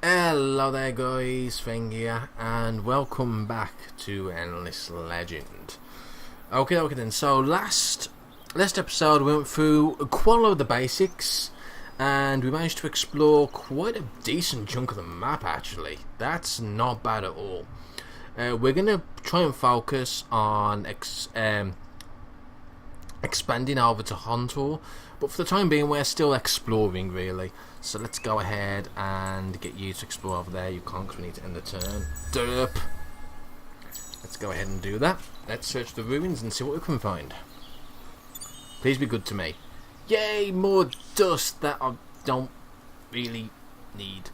Hello there guys, Feng here, and welcome back to Endless Legend. Okay then, so last episode we went through quite a lot of the basics, and we managed to explore quite a decent chunk of the map actually. That's not bad at all. We're going to try and focus on expanding over to Hontor, but for the time being we're still exploring really. So let's go ahead and get you to explore over there. You can't because we need to end the turn. Derp. Let's go ahead and do that. Let's search the ruins and see what we can find. Please be good to me. Yay, more dust that I don't really need.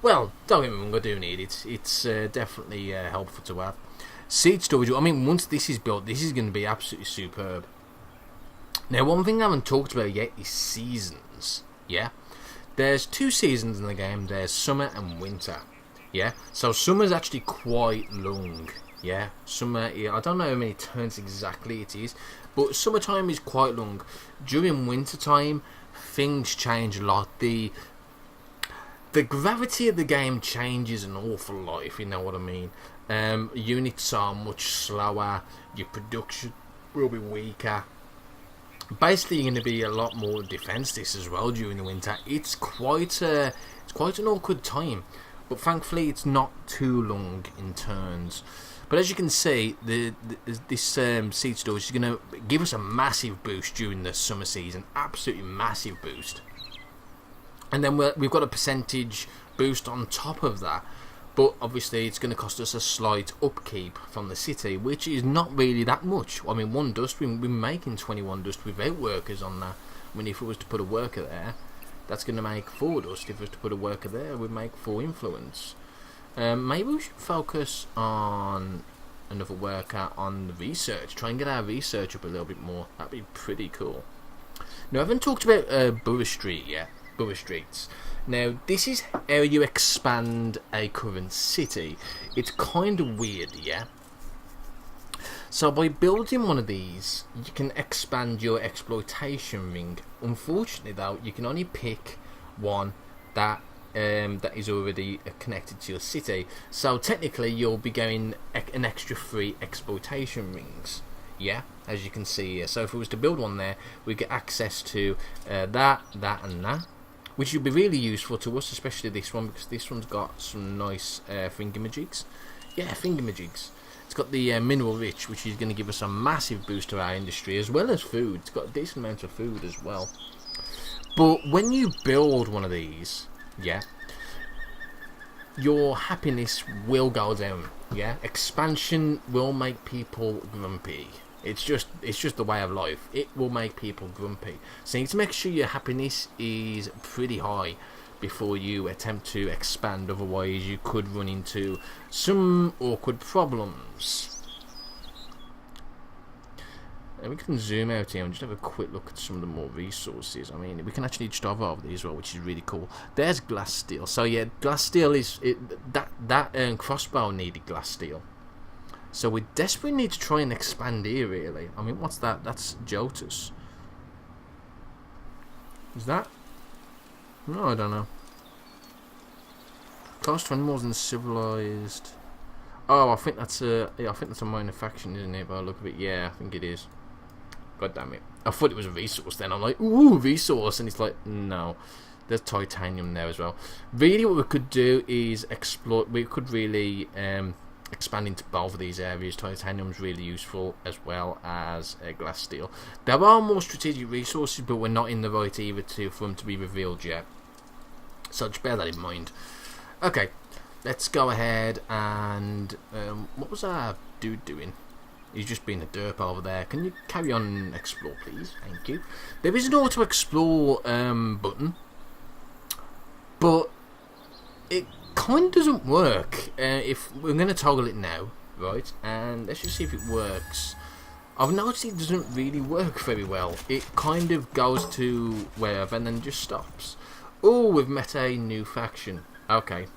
Well, don't get me wrong, I do need it. It's definitely helpful to have. Seed storage, I mean, once this is built, this is going to be absolutely superb. Now, one thing I haven't talked about yet is seasons. Yeah, there's two seasons in the game. There's summer and winter. Yeah, so summer's actually quite long. Yeah, summer, I don't know how many turns exactly it is, but summertime is quite long. During winter time, things change a lot. The gravity of the game changes an awful lot, if you know what I mean. Units are much slower. Your production will be weaker. Basically, you're going to be a lot more defenseless as well during the winter. It's quite an awkward time, but thankfully it's not too long in turns. But as you can see, this seed storage is going to give us a massive boost during the summer season. Absolutely massive boost. And then we've got a percentage boost on top of that. But obviously it's going to cost us a slight upkeep from the city, which is not really that much. I mean, one dust, we're making 21 dust without workers on that. I mean, if we was to put a worker there, that's going to make 4 dust. If we was to put a worker there, we'd make 4 influence. Maybe we should focus on another worker on the research. Try and get our research up a little bit more. That'd be pretty cool. Now, I haven't talked about Borough Street yet. Borough Streets. Now, this is how you expand a current city. It's kind of weird, yeah? So by building one of these, you can expand your exploitation ring. Unfortunately, though, you can only pick one that is already connected to your city. So technically, you'll be getting an extra 3 exploitation rings. Yeah, as you can see here. So if we was to build one there, we get access to that, and that. Which would be really useful to us, especially this one, because this one's got some nice thingamajigs. Yeah, thingamajigs. It's got the mineral rich, which is going to give us a massive boost to our industry, as well as food. It's got a decent amount of food as well. But when you build one of these, yeah, your happiness will go down. Yeah, expansion will make people grumpy. It's just the way of life. It will make people grumpy. So you need to make sure your happiness is pretty high before you attempt to expand. Otherwise, you could run into some awkward problems. And we can zoom out here and just have a quick look at some of the more resources. I mean, we can actually just hover over these as well, which is really cool. There's glass steel. So yeah, glass steel is that crossbow needed glass steel. So we desperately need to try and expand here, really. I mean, what's that? That's Jotus. Is that? No, I don't know. Cost for animals and civilized. Oh, I think that's a. Yeah, I think that's a minor faction, isn't it? By the look of it, yeah, I think it is. God damn it! I thought it was a resource. Then I'm like, ooh, resource, and it's like, no. There's titanium there as well. Really, what we could do is explore. We could really expand into both of these areas. Titanium's really useful as well as glass steel. There are more strategic resources, but we're not in the right either for them to be revealed yet. So just bear that in mind. Okay, let's go ahead and what was our dude doing? He's just being a derp over there. Can you carry on and explore, please? Thank you. There is an auto explore button, but it kind of doesn't work. If we're going to toggle it now, right, and let's just see if it works. I've noticed it doesn't really work very well. It kind of goes to wherever and then just stops. Oh, we've met a new faction. Okay.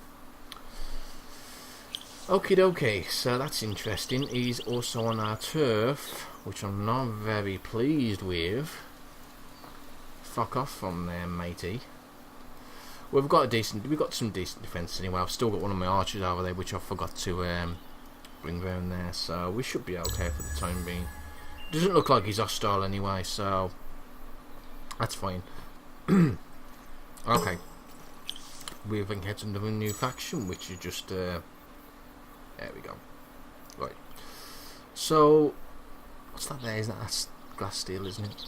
Okie dokie, so that's interesting. He's also on our turf, which I'm not very pleased with. Fuck off from there, matey. we've got some decent defence anyway. I've still got one of my archers over there, which I forgot to bring round there, so we should be okay for the time being. Doesn't look like he's hostile anyway, so that's fine. Okay, we've encountered another new faction, which is just there we go. Right, so what's that there? That's glass steel, isn't it?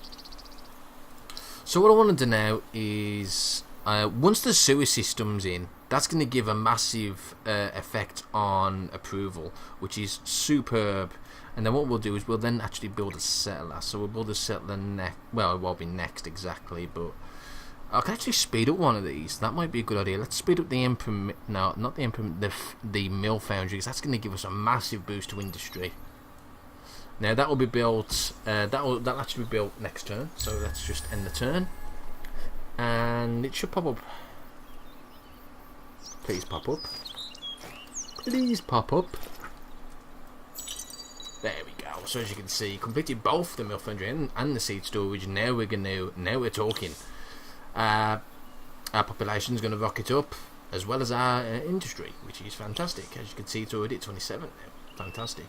So what I want to do now is once the sewer system's in, that's going to give a massive effect on approval, which is superb. And then what we'll do is we'll then actually build a settler. So we'll build a settler next. Well, it won't be next exactly, but I can actually speed up one of these. That might be a good idea. Let's speed up the implement. No, not the implement. The mill foundry, because that's going to give us a massive boost to industry. Now that will be built. That'll actually be built next turn. So let's just end the turn, and it should pop up. Please pop up. Please pop up. There we go. So as you can see, completed both the mill foundry and the seed storage. Now we're talking. Our population is going to rocket up, as well as our industry, which is fantastic. As you can see, it's already at 27 now. Fantastic.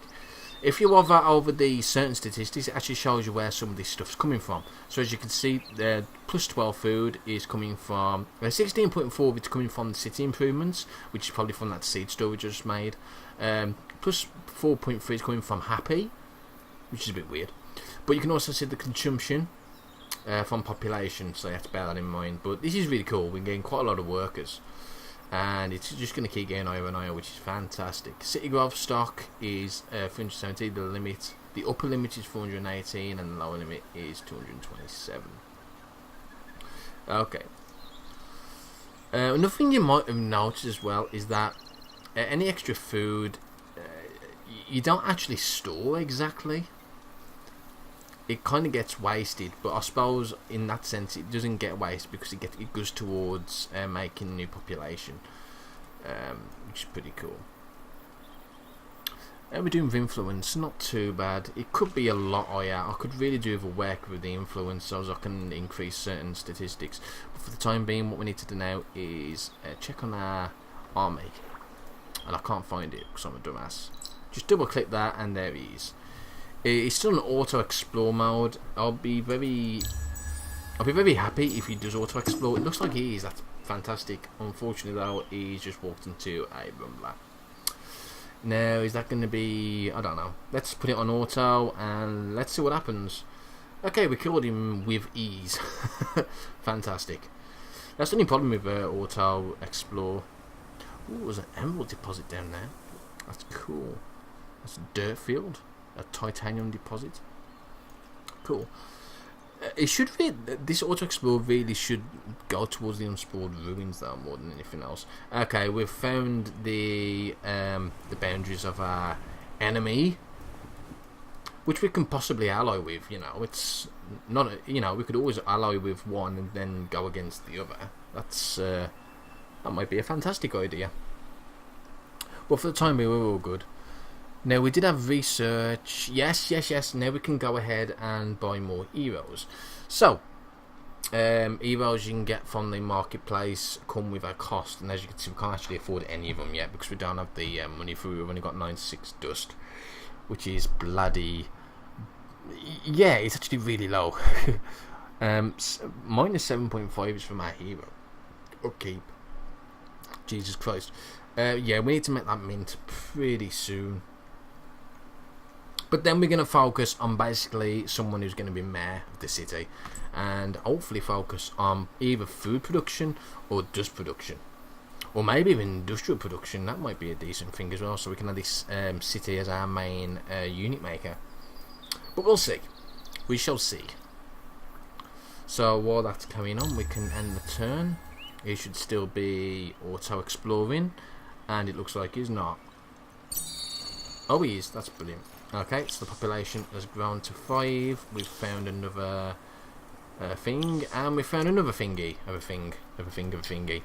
If you hover over the certain statistics, it actually shows you where some of this stuff's coming from. So as you can see, the plus 12 food is coming from 16.4 of it's coming from the city improvements, which is probably from that seed storage I just made. Plus 4.3 is coming from happy, which is a bit weird. But you can also see the consumption from population, so you have to bear that in mind. But this is really cool. We're getting quite a lot of workers, and it's just going to keep getting higher and higher, which is fantastic. City growth stock is 370. The upper limit is 418, and the lower limit is 227. Okay. Another thing you might have noticed as well is that any extra food you don't actually store exactly. It kind of gets wasted, but I suppose in that sense it doesn't get wasted because it goes towards making new population, which is pretty cool. We're doing with influence, not too bad. It could be a lot higher. I could really do with work with the influence so as I can increase certain statistics. But for the time being, what we need to do now is check on our army, and I can't find it because I'm a dumbass. Just double click that, and there he is. It's still in auto explore mode. I'll be very happy if he does auto explore. It looks like he is. That's fantastic. Unfortunately though, he's just walked into a rumbler. Now is that going to be? I don't know. Let's put it on auto and let's see what happens. Okay, we killed him with ease. Fantastic. That's the only problem with auto explore. Ooh, there's an emerald deposit down there. That's cool. That's a dirt field. A titanium deposit. Cool. It should be. This auto explore really should go towards the unexplored ruins though, more than anything else. Okay, we've found the boundaries of our enemy, which we can possibly ally with. You know, it's not. You know, we could always ally with one and then go against the other. That might be a fantastic idea. But for the time being, we're all good. Now we did have research. Yes. Now we can go ahead and buy more heroes. So heroes you can get from the marketplace come with a cost, and as you can see, we can't actually afford any of them yet because we don't have the money for. We've only got 96 dust, which is bloody. Yeah, it's actually really low. Minus 7.5 is for my hero. Upkeep. Jesus Christ. Yeah, we need to make that mint pretty soon. But then we're going to focus on basically someone who's going to be mayor of the city, and hopefully focus on either food production or dust production, or maybe even industrial production. That might be a decent thing as well, so we can have this city as our main unit maker. But we'll see. We shall see. So while that's coming on, we can end the turn. He should still be auto exploring, and it looks like he's not. Oh, he is. That's brilliant. Okay, so the population has grown to 5. We've found another thing, and we found another thingy of a thingy.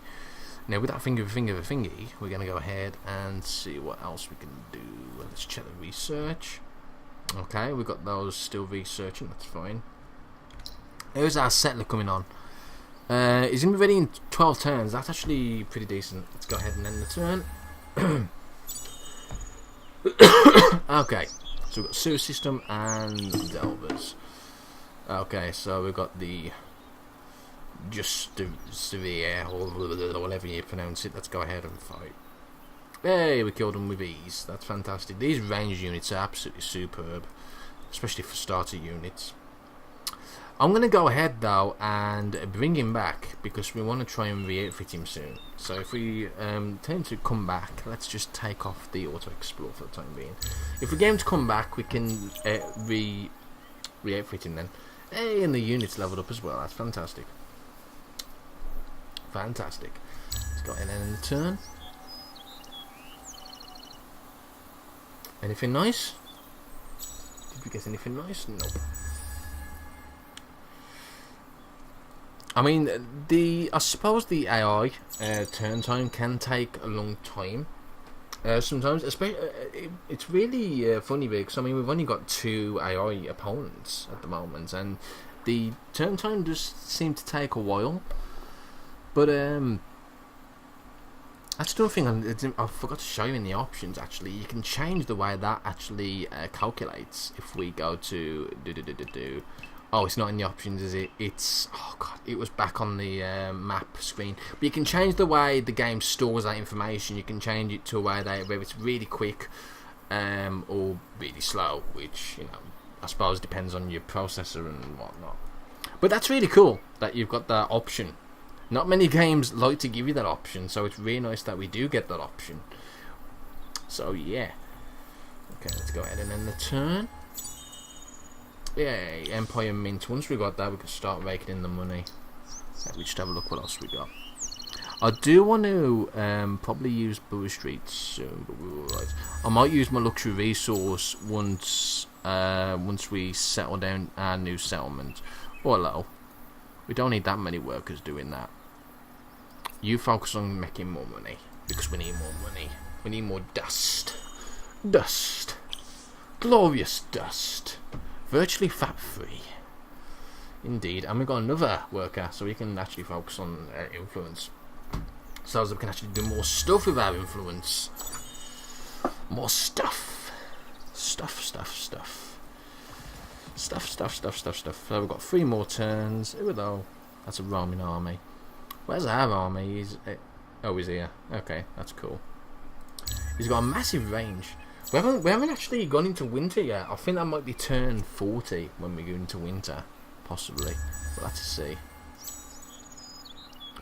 Now with that thingy, we're going to go ahead and see what else we can do. Let's check the research. Okay, we've got those still researching, that's fine. There's our settler coming on. He's going to be ready in 12 turns. That's actually pretty decent. Let's go ahead and end the turn. Okay, so we've got sewer system and delvers. Okay, so we've got the severe, or whatever you pronounce it. Let's go ahead and fight. Hey, we killed them with ease. That's fantastic. These range units are absolutely superb, especially for starter units. I'm going to go ahead though and bring him back because we want to try and re-outfit him soon. So if we tend to come back, let's just take off the auto explore for the time being. If we get him to come back, we can re-outfit him then. Hey, and the unit's leveled up as well. That's fantastic. Fantastic. Let's go ahead and end the turn. Anything nice? Did we get anything nice? Nope. I mean, I suppose the AI turn time can take a long time. Sometimes, especially, it's really funny because I mean we've only got 2 AI opponents at the moment, and the turn time does seem to take a while. But that's another thing I forgot to show you in the options. Actually, you can change the way that actually calculates. If we go to oh, it's not in the options, is it? It's, oh god, it was back on the map screen. But you can change the way the game stores that information. You can change it to a way where it's really quick or really slow, which, you know, I suppose depends on your processor and whatnot. But that's really cool that you've got that option. Not many games like to give you that option, so it's really nice that we do get that option. So yeah. Okay, let's go ahead and end the turn. Yay, Empire Mint. Once we got that, we can start raking in the money. We just have a look what else we got. I do want to probably use Borough Street soon, but we're alright. I might use my luxury resource once we settle down our new settlement. Oh hello. We don't need that many workers doing that. You focus on making more money, because we need more money. We need more dust. Dust. Glorious dust. Virtually fat free. Indeed. And we've got another worker, so we can actually focus on influence. So that we can actually do more stuff with our influence. More stuff. Stuff. So we've got 3 more turns. Here we go. That's a Roman army. Where's our army? He's here. Okay, that's cool. He's got a massive range. We haven't actually gone into winter yet. I think that might be turn 40 when we go into winter, possibly. We'll have to see.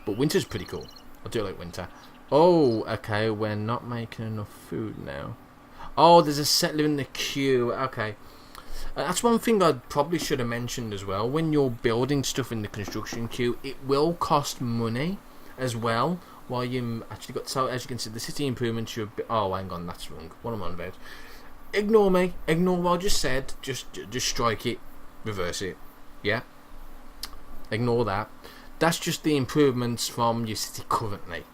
But winter's pretty cool. I do like winter. Oh, okay. We're not making enough food now. Oh, there's a settler in the queue. Okay. That's one thing I probably should have mentioned as well. When you're building stuff in the construction queue, it will cost money as well. While you actually got, so as you can see, the city improvements. Oh, hang on, that's wrong. What am I on about? Ignore me. Ignore what I just said. Just strike it, reverse it. Yeah. Ignore that. That's just the improvements from your city currently.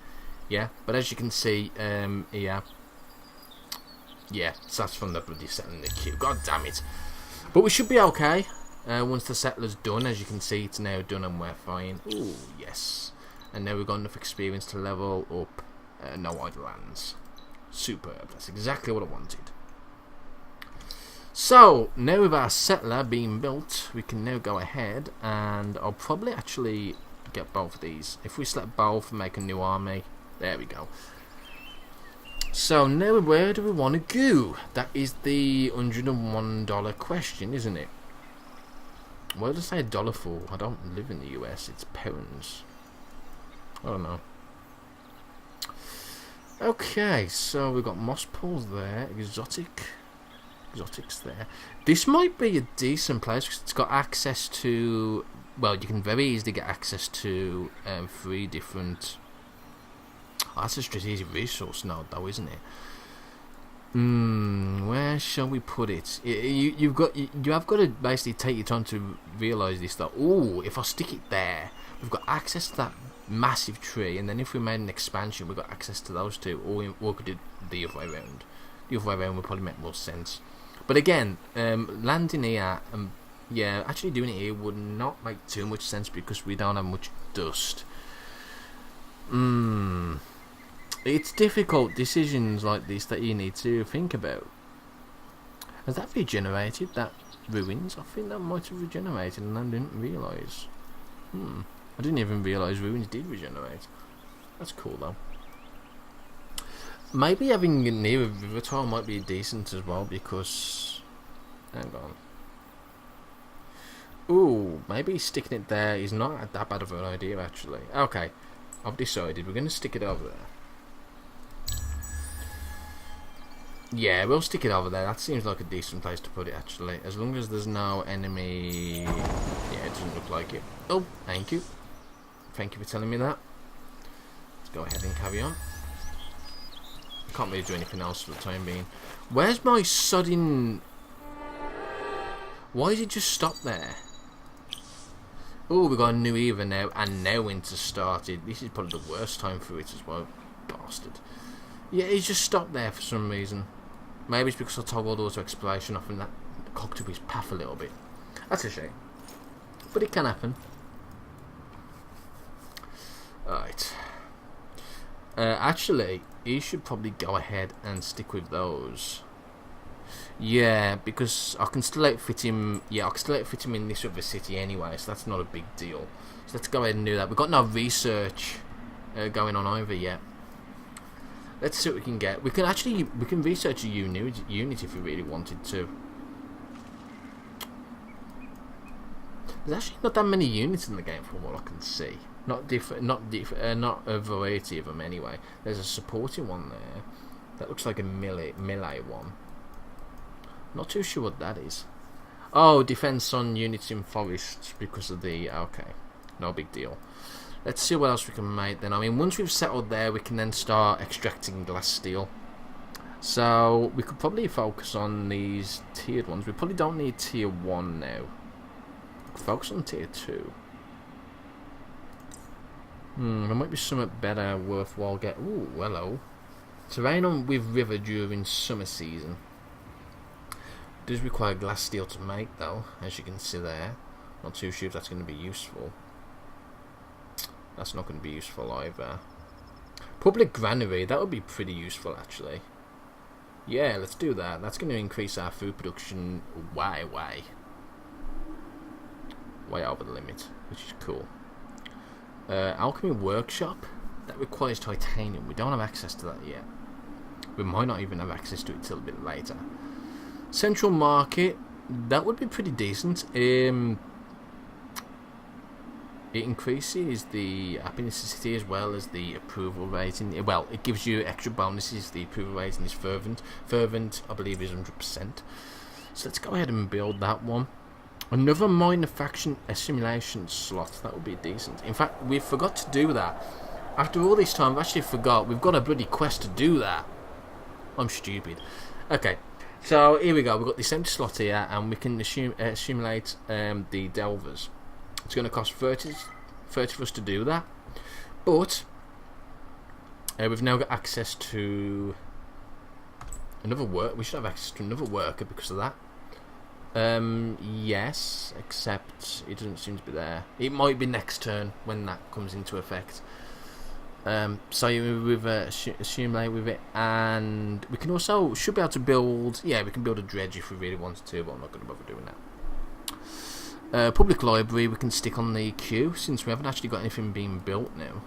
Yeah. But as you can see, yeah. So that's from the bloody settling the queue. God damn it. But we should be okay. Once the settler's done, as you can see, it's now done and we're fine. Ooh, yes. And now we've got enough experience to level up no idle lands. Superb. That's exactly what I wanted. So, now with our settler being built, we can now go ahead and I'll probably actually get both of these. If we select both and make a new army, there we go. So now where do we want to go? That is the $101 question, isn't it? What did I say $1 for? I don't live in the US, it's pounds. I don't know. Okay, so we've got moss pools there, exotics there. This might be a decent place because it's got access to, well, you can very easily get access to 3 different. Oh, that's a strategic resource node though, isn't it? Where shall we put it? You have got to basically take your time to realise this though. Ooh, if I stick it there, we've got access to that massive tree, and then if we made an expansion, we've got access to those 2, or we could do the other way around. The other way around would probably make more sense. But again, landing here and Yeah, actually doing it here would not make too much sense because we don't have much dust. It's difficult decisions like this that you need to think about. Has that regenerated? That ruins? I think that might have regenerated and I didn't realise. I didn't even realise ruins did regenerate. That's cool though. Maybe having it near a river tile might be decent as well because... Hang on. Ooh, maybe sticking it there is not that bad of an idea actually. Okay, I've decided we're going to stick it over there. Yeah, we'll stick it over there. That seems like a decent place to put it actually. As long as there's no enemy... Yeah, it doesn't look like it. Oh, thank you. Thank you for telling me that. Let's go ahead and carry on. Can't really do anything else for the time being. Where's my sodding... Why did it just stop there? Oh, we got a new era now, and now winter started. This is probably the worst time for it as well. Bastard. Yeah, he's just stopped there for some reason. Maybe it's because I toggled auto exploration off and that cocked up his path a little bit. That's a shame. But it can happen. Alright. Actually, you should probably go ahead and stick with those. Yeah, because I can still outfit him. Yeah, I can still outfit him in this other city anyway, so that's not a big deal. So let's go ahead and do that. We've got no research going on over yet. Let's see what we can get. We can research a unit if we really wanted to. There's actually not that many units in the game from what I can see. Not a variety of them anyway. There's a supporting one there. That looks like a melee one. Not too sure what that is. Oh, defense on units in forests because of the... Okay, no big deal. Let's see what else we can make then. I mean, once we've settled there, we can then start extracting glass steel. So, we could probably focus on these tiered ones. We probably don't need tier 1 now. Focus on tier 2. There might be something better, worthwhile get. Ooh, hello. Terrain on with river during summer season. Does require glass steel to make though, as you can see there. Not too sure if that's going to be useful. That's not going to be useful either. Public granary, that would be pretty useful actually. Yeah, let's do that. That's going to increase our food production way over the limit, which is cool. Alchemy workshop, that requires titanium. We don't have access to that yet. We might not even have access to it till a bit later. Central market, that would be pretty decent. It increases the happiness of the city as well as the approval rating. Well, it gives you extra bonuses. The approval rating is fervent. Fervent, I believe, is 100%. So let's go ahead and build that one. Another minor faction assimilation slot. That would be decent. In fact, we forgot to do that. After all this time, I've actually forgot. We've got a bloody quest to do that. I'm stupid. Okay. So here we go. We've got this empty slot here, and we can assimilate the delvers. It's going to cost 30 for us to do that, but we've now got access to another work. We should have access to another worker because of that. Yes, except it doesn't seem to be there. It might be next turn when that comes into effect. So we've assimilate with it, and we can also should be able to build. Yeah, we can build a dredge if we really wanted to, but I'm not going to bother doing that. Public library, we can stick on the queue since we haven't actually got anything being built now.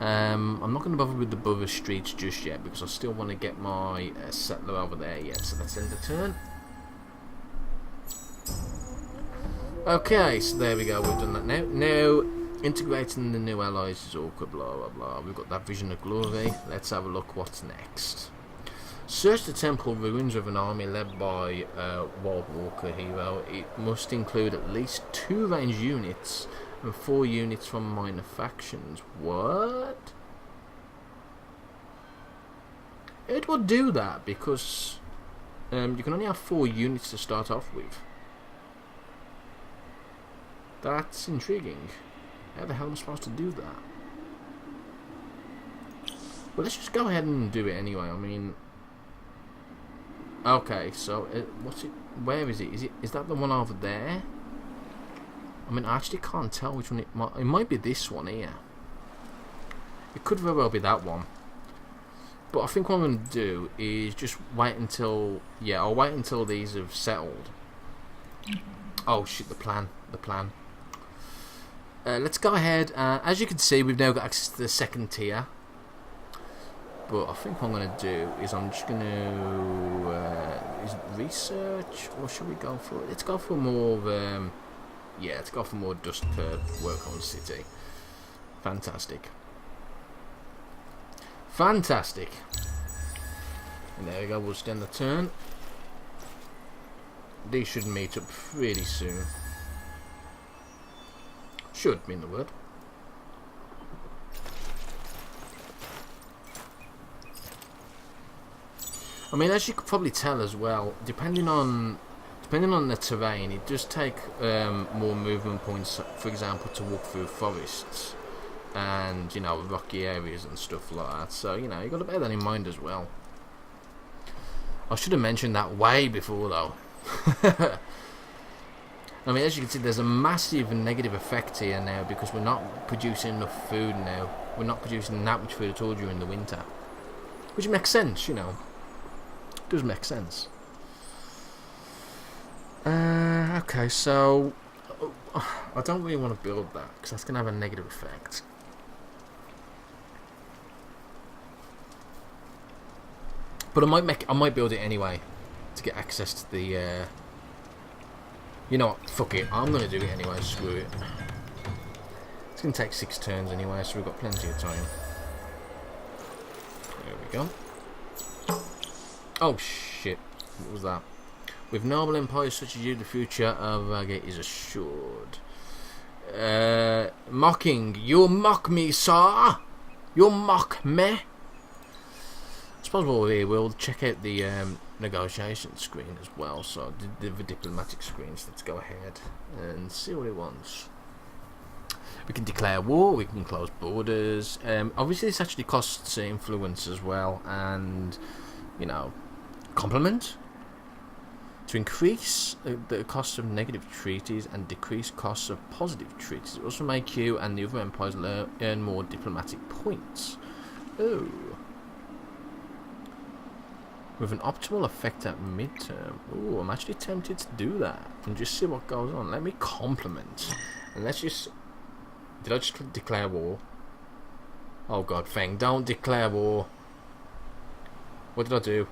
I'm not going to bother with the borough streets just yet because I still want to get my settler over there yet. So let's end the turn. Okay, so there we go. We've done that now. Now. Integrating the new allies is awkward, blah blah blah. We've got that vision of glory. Let's have a look what's next. Search the temple ruins with an army led by a Wild Walker hero. It must include at least 2 ranged units and 4 units from minor factions. What? It will do that because you can only have 4 units to start off with. That's intriguing. How the hell am I supposed to do that? Well, let's just go ahead and do it anyway. I mean, Okay, so what's it? Where is it? Is that the one over there? I mean, I actually can't tell which one it might. It might be this one here. It could very well be that one. But I think what I'm going to do is just wait until... Yeah, I'll wait until these have settled. Oh shit, the plan. Let's go ahead. As you can see, we've now got access to the second tier. But I think what I'm going to do is I'm just going to... is it research? Or should we go for... Let's go for more of... yeah, let's go for more dust per work on city. Fantastic. Fantastic. And there we go, we'll stand the turn. These should meet up pretty soon. Should mean the word. I mean, as you could probably tell as well, depending on the terrain, it does take more movement points, for example, to walk through forests and, you know, rocky areas and stuff like that. So, you know, you've got to bear that in mind as well. I should have mentioned that way before, though. I mean, as you can see, there's a massive negative effect here now because we're not producing enough food now. We're not producing that much food at all during the winter. Which makes sense, you know. It does make sense. Okay, so... I don't really want to build that because that's going to have a negative effect. But I might build it anyway to get access to the. You know what? Fuck it. I'm gonna do it anyway. Screw it. It's gonna take 6 turns anyway, so we've got plenty of time. There we go. Oh shit! What was that? With noble empires such as you, the future of Ragate is assured. Mocking. You mock me, sir. You mock me. I suppose while we're here, we'll check out the negotiation screen as well. So the diplomatic screens. Let's go ahead and see what it wants. We can declare war. We can close borders. Obviously, this actually costs influence as well, and you know, compliment. To increase the cost of negative treaties and decrease costs of positive treaties. It also make you and the other empires earn more diplomatic points. Oh. With an optimal effect at midterm. Ooh, I'm actually tempted to do that. And just see what goes on. Let me compliment. And let's just... Did I just declare war? Oh god, Feng, don't declare war. What did I do?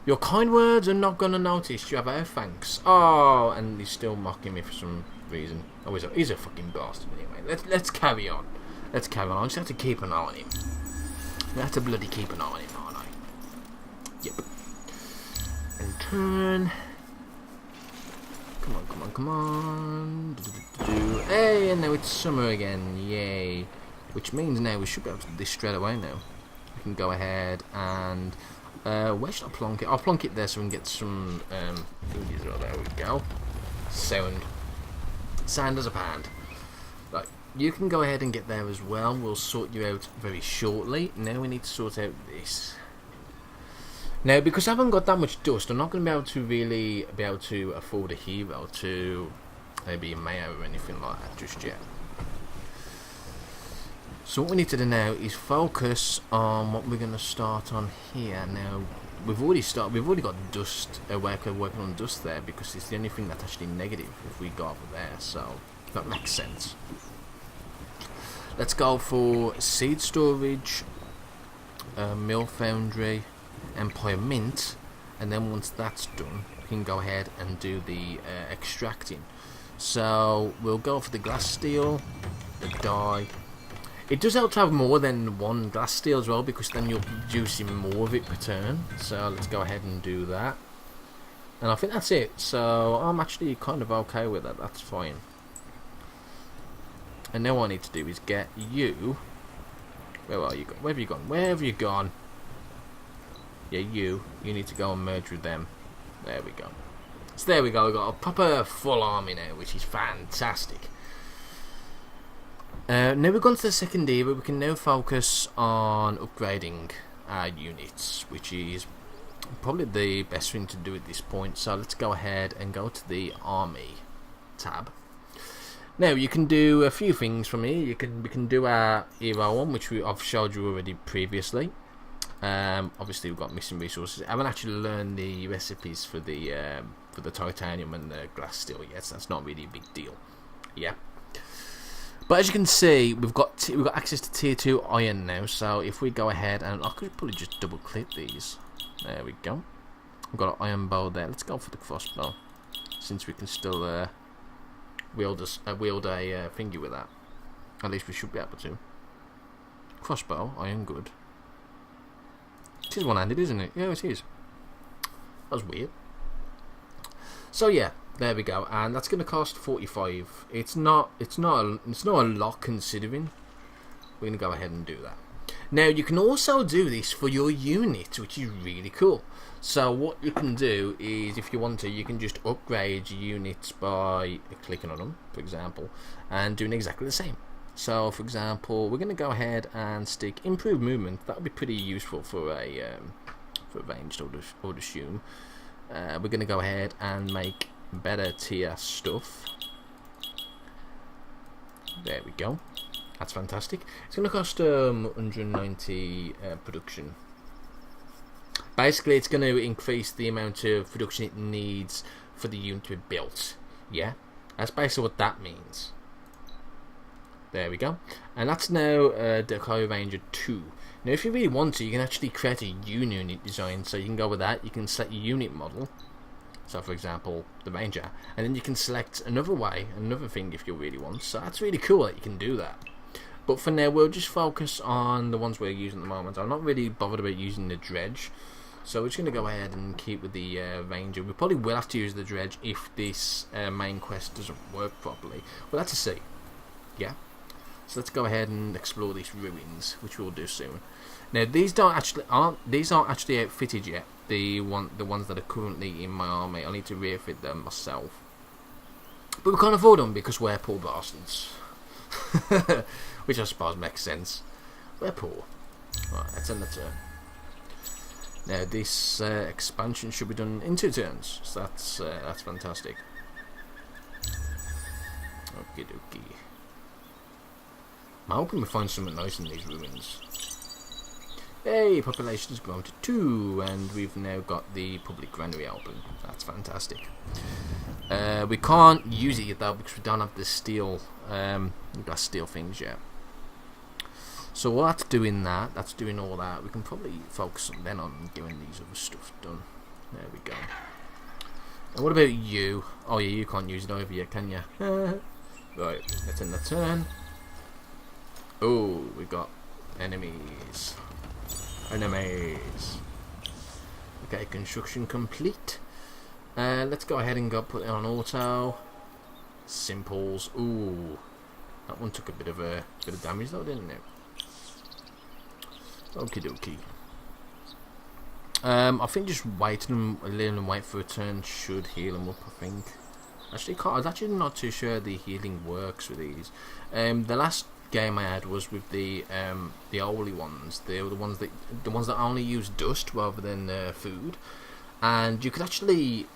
Your kind words are not gonna notice. You have our thanks. Oh, and he's still mocking me for some reason. Oh, he's a fucking bastard anyway. Let's carry on. Let's carry on. I just have to keep an eye on him. I have to bloody keep an eye on him, aren't I? Yep. And turn. Come on, come on, come on. Hey, and now it's summer again. Yay. Which means now we should be able to do this straight away now. We can go ahead and... where should I plonk it? I'll plonk it there so we can get some food as well. There we go. Sound as a pound. Right, you can go ahead and get there as well. We'll sort you out very shortly. Now we need to sort out this. Now, because I haven't got that much dust, I'm not going to be able to afford a hero to maybe a mayor or anything like that just yet. So what we need to do now is focus on what we're going to start on here. Now, we've already got dust, working on dust there, because it's the only thing that's actually negative if we go over there, so that makes sense. Let's go for seed storage, mill foundry, empire mint, and then once that's done, we can go ahead and do the extracting. So we'll go for the glass steel, the dye. It does help to have more than one glass steel as well, because then you're producing more of it per turn. So let's go ahead and do that. And I think that's it. So I'm actually kind of okay with that. That's fine. And now what I need to do is get you... Where are you? Where have you gone? Where have you gone? Yeah, you need to go and merge with them. There we go. So there we go. We've got a proper full army now, which is fantastic. Now we've gone to the second era, we can now focus on upgrading our units, which is probably the best thing to do at this point. So let's go ahead and go to the army tab. Now you can do a few things from here. We can do our hero one, which I've showed you already previously. Obviously we've got missing resources. I haven't actually learned the recipes for the titanium and the glass steel yet, so that's not really a big deal. Yeah. But as you can see, we've got access to tier 2 iron now. So if we go ahead, and I could probably just double click these. There we go. We've got an iron bow there. Let's go for the crossbow, since we can still wield a thingy with that. At least we should be able to. Crossbow, iron good. It is one-handed, isn't it? Yeah, it is. That was weird. So yeah, there we go, and that's going to cost 45. It's not a lot considering. We're going to go ahead and do that. Now you can also do this for your unit, which is really cool. So what you can do is, if you want to, you can just upgrade your units by clicking on them, for example, and doing exactly the same. So for example, we're going to go ahead and stick improved movement. That would be pretty useful for a ranged, I would assume. We're going to go ahead and make better tier stuff. There we go. That's fantastic. It's going to cost 190 production. Basically, it's going to increase the amount of production it needs for the unit to be built. Yeah, that's basically what that means. There we go. And that's now Deco Ranger 2. Now, if you really want to, you can actually create a unit design. So you can go with that. You can select your unit model. So, for example, the Ranger. And then you can select another thing if you really want. So that's really cool that you can do that. But for now, we'll just focus on the ones we're using at the moment. I'm not really bothered about using the Dredge. So we're just going to go ahead and keep with the Ranger. We probably will have to use the Dredge if this main quest doesn't work properly. We'll have to see. Yeah. So let's go ahead and explore these ruins, which we'll do soon. Now these aren't actually outfitted yet. The ones that are currently in my army. I need to refit them myself. But we can't afford them because we're poor bastards. Which I suppose makes sense. We're poor. Right, let's end the turn. Now this expansion should be done in 2 turns. So that's fantastic. Okie dokie. I'm hoping we find something nice in these ruins. Hey, population has grown to 2, and we've now got the public granary open. That's fantastic. We can't use it yet though because we don't have the steel, glass steel things yet. So while that's doing all that, we can probably focus then on getting these other stuff done. There we go. And what about you? Oh yeah, you can't use it over yet, can you? Right, let's end the turn. Oh, we've got enemies. Enemies. Okay, construction complete. Let's go ahead and put it on auto. Simples. Ooh, that one took a bit of damage though, didn't it? Okie dokie. I think just waiting a little and wait for a turn should heal them up. I think. Actually, I was actually not too sure the healing works with these. The last game I had was with the holy ones. They were the ones that only use dust rather than food, and you could actually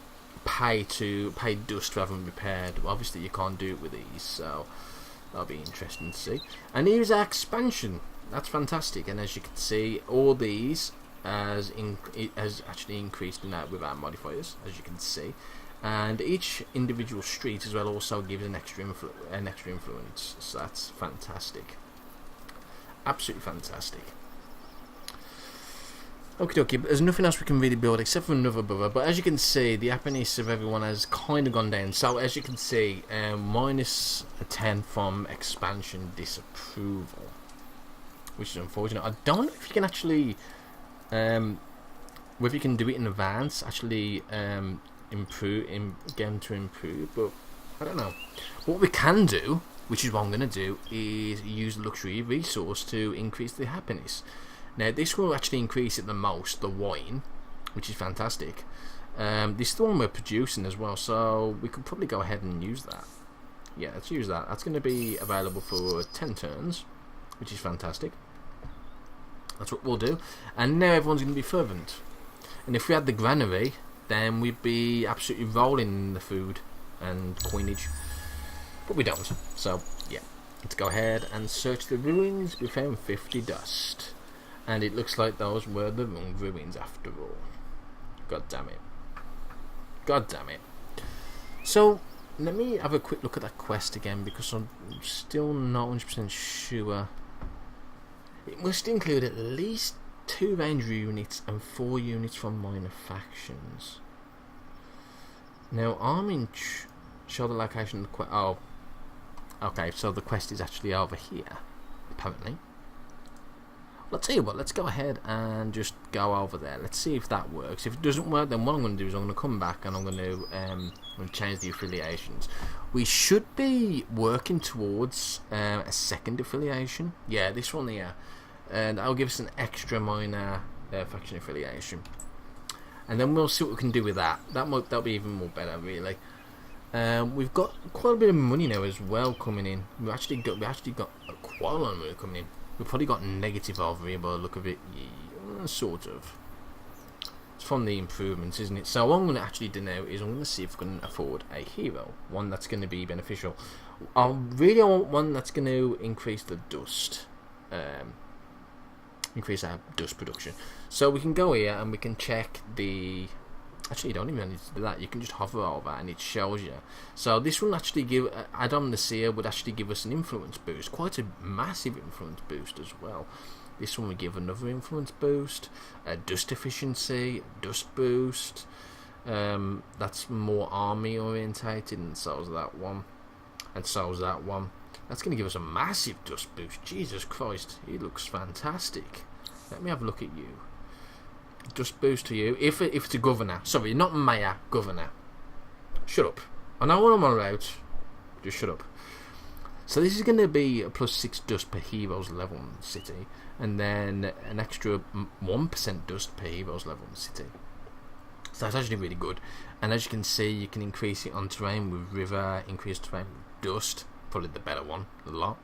pay dust rather than repaired. Obviously, you can't do it with these, so that'll be interesting to see. And here's our expansion. That's fantastic, and as you can see, all these has actually increased in that with our modifiers, as you can see. And each individual street as well also gives an extra influence. So that's fantastic, absolutely fantastic. Okay, but there's nothing else we can really build except for another brother. But as you can see, the happiness of everyone has kind of gone down. So as you can see, minus a 10 from expansion disapproval, which is unfortunate. I don't know if you can actually, whether you can do it in advance, actually. Get them to improve, but I don't know. What we can do, which is what I'm going to do, is use luxury resource to increase the happiness. Now this will actually increase it the most, the wine, which is fantastic. This is the one we're producing as well, so we could probably go ahead and use that. Yeah, let's use that. That's going to be available for 10 turns, which is fantastic. That's what we'll do. And now everyone's going to be fervent. And if we had the granary, then we'd be absolutely rolling in the food and coinage. But we don't. So, yeah. Let's go ahead and search the ruins. We found 50 dust. And it looks like those were the wrong ruins after all. God damn it. God damn it. So, let me have a quick look at that quest again, because I'm still not 100% sure. It must include at least 2 ranger units and 4 units from minor factions. Now, show the location of the quest. Oh, okay, so the quest is actually over here, apparently. Let's tell you what, let's go ahead and just go over there. Let's see if that works. If it doesn't work, then what I'm going to do is I'm going to come back and I'm going to change the affiliations. We should be working towards a second affiliation. Yeah, this one here. And that'll give us an extra minor faction affiliation. And then we'll see what we can do with that. That'll be even more better, really. We've got quite a bit of money now as well coming in. We actually got quite a lot of money coming in. We've probably got negative over here by the look of it. Yeah, sort of. It's from the improvements, isn't it? So what I'm going to actually do now is I'm going to see if we can afford a hero. One that's going to be beneficial. I want one that's going to increase the dust. Increase our dust production. So we can go here and we can check the... Actually, you don't even need to do that. You can just hover over and it shows you. So this will actually give... Adam the Seer would actually give us an influence boost. Quite a massive influence boost as well. This one will give another influence boost. Dust efficiency. Dust boost. That's more army orientated. And so is that one. And so is that one. That's going to give us a massive dust boost. Jesus Christ. He looks fantastic. Let me have a look at you. Dust boost to you. If it's a governor. Sorry, not mayor. Governor. Shut up. I know what I'm on about. Just shut up. So this is going to be a +6 dust per hero's level in the city. And then an extra 1% dust per hero's level in the city. So that's actually really good. And as you can see, you can increase it on terrain with river, increase terrain with dust. Probably the better one, a lot.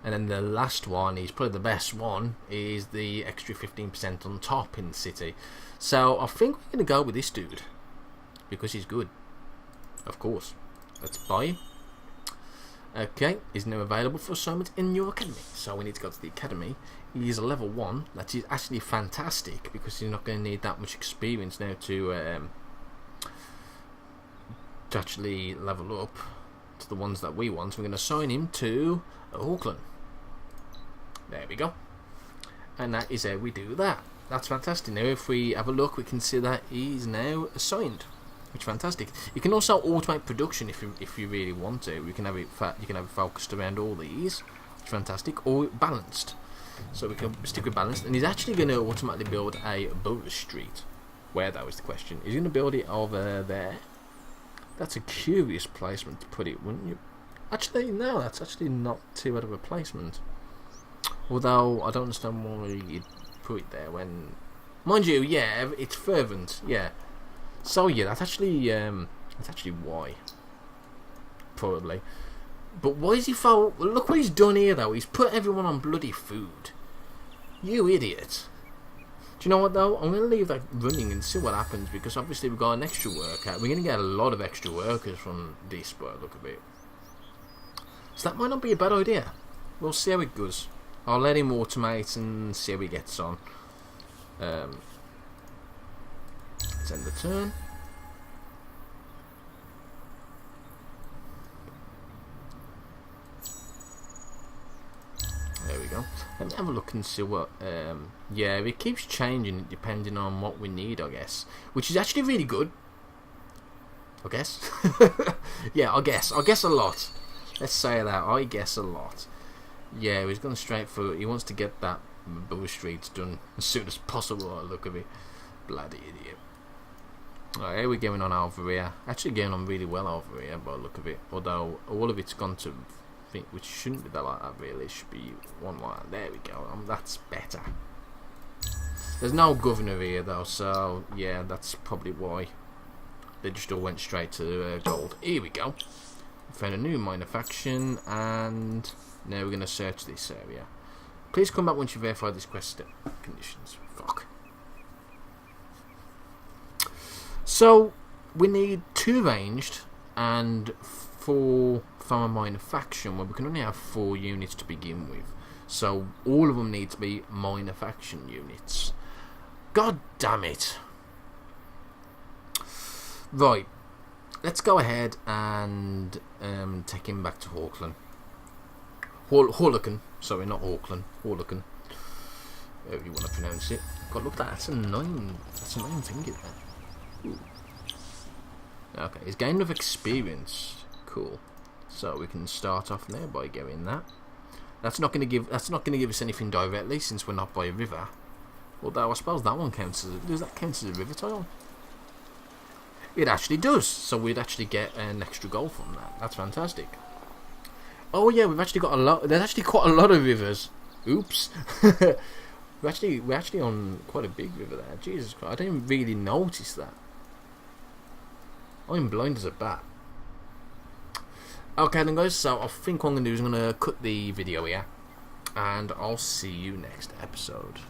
And then the last one is probably the best one, is the extra 15% on top in the city. So I think we're going to go with this dude, because he's good. Of course. Let's buy him. Okay, he's now available for assignment in your academy. So we need to go to the academy. He is a level 1. That is actually fantastic, because he's not going to need that much experience now to actually level up to the ones that we want. So we're going to assign him to Auckland. There we go. And that is how we do that. That's fantastic. Now if we have a look, we can see that he's now assigned, which is fantastic. You can also automate production if you really want to. You can have it focused around all these, which is fantastic, or balanced. So we can stick with balanced, and he's actually going to automatically build a Boulder Street. Where, that was the question. He's going to build it over there. That's a curious placement to put it, wouldn't you? Actually, no, that's actually not too bad of a placement. Although, I don't understand why you'd put it there when... Mind you, yeah, it's fervent, yeah. So, yeah, that's actually why. Probably. But why is he look what he's done here, though. He's put everyone on bloody food. You idiot. Do you know what, though? I'm going to leave that running and see what happens, because obviously we've got an extra worker. We're going to get a lot of extra workers from this, by the look of it. So that might not be a bad idea. We'll see how it goes. I'll let him automate and see how he gets on. Let's end the turn. There we go. Let me have a look and see what... yeah, it keeps changing depending on what we need, I guess. Which is actually really good. I guess. Yeah, I guess. I guess a lot. Let's say that. I guess a lot. Yeah, he's gone straight for... He wants to get that Boulder Streets done as soon as possible, by the look of it. Bloody idiot. Alright, how are we going on over here? Actually going on really well over here, by the look of it. Although, all of it's gone to... which shouldn't be that like that, really. It should be one like that. There we go. That's better. There's no governor here, though, so... Yeah, that's probably why. They just all went straight to gold. Here we go. Found a new minor faction, and... Now we're going to search this area. Please come back once you verify this quest conditions. Fuck. So we need 2 ranged and 4 from a minor faction, where we can only have 4 units to begin with. So all of them need to be minor faction units. God damn it. Right, let's go ahead and take him back to Auckland. Horlican, sorry, not Auckland. Horlican, however you want to pronounce it. God, look, that's a 9. That's a 9 thing, isn't it? Ooh. Okay, he's gained enough experience. Cool. So we can start off there by getting that. That's not going to give us anything directly, since we're not by a river. Although I suppose that one counts as does that count as a river tile? It actually does. So we'd actually get an extra goal from that. That's fantastic. Oh yeah, we've actually got a lot. There's actually quite a lot of rivers. Oops. we're actually on quite a big river there. Jesus Christ, I didn't really notice that. I'm blind as a bat. Okay then guys, so I think what I'm going to do is I'm going to cut the video here, and I'll see you next episode.